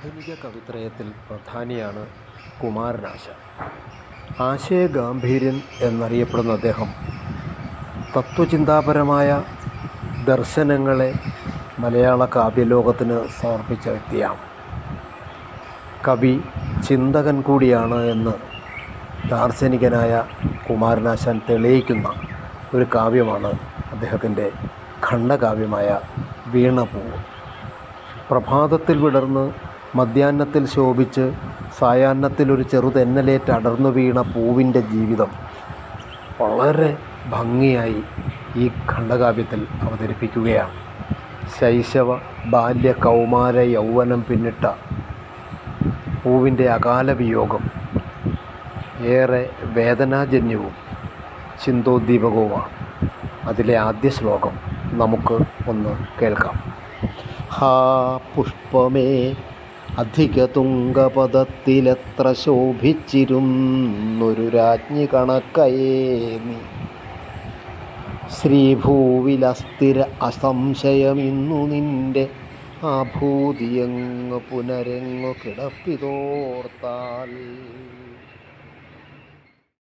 ആധുനിക കവിത്രയത്തിൽ പ്രധാനിയാണ് കുമാരനാശാൻ. ആശയഗാംഭീര്യൻ എന്നറിയപ്പെടുന്ന അദ്ദേഹം തത്വചിന്താപരമായ ദർശനങ്ങളെ മലയാള കാവ്യലോകത്തിന് സമർപ്പിച്ച വ്യക്തിയാണ്. കവി ചിന്തകൻ കൂടിയാണ് എന്ന് ദാർശനികനായ കുമാരനാശാൻ തെളിയിക്കുന്ന ഒരു കാവ്യമാണ് അദ്ദേഹത്തിൻ്റെ ഖണ്ഡകാവ്യമായ വീണപൂവ്. പ്രഭാതത്തിൽ വിടർന്ന് മധ്യാഹ്നത്തിൽ ശോഭിച്ച് സായാഹ്നത്തിൽ ഒരു ചെറുതെന്നലേറ്റ് അടർന്നു വീണ പൂവിൻ്റെ ജീവിതം വളരെ ഭംഗിയായി ഈ ഖണ്ഡകാവ്യത്തിൽ അവതരിപ്പിക്കുകയാണ്. ശൈശവ ബാല്യ കൗമാര യൗവനം പിന്നിട്ട പൂവിൻ്റെ അകാല വിയോഗം ഏറെ വേദനാജന്യവും ചിന്തോദ്ദീപകവുമാണ്. അതിലെ ആദ്യ ശ്ലോകം നമുക്ക് ഒന്ന് കേൾക്കാം. ഹാ പുഷ്പമേ അധിക തുംഗപദത്തിലെത്ര ശോഭിച്ചിരുന്നൊരു രാജ്ഞി കണക്കയേ നീ, ശ്രീഭൂവിലസ്ഥിര അസംശയമിന്നു നിൻ്റെ ആഭൂതിയങ്ങു പുനരെങ്ങു കിടപ്പിതോർത്താൽ.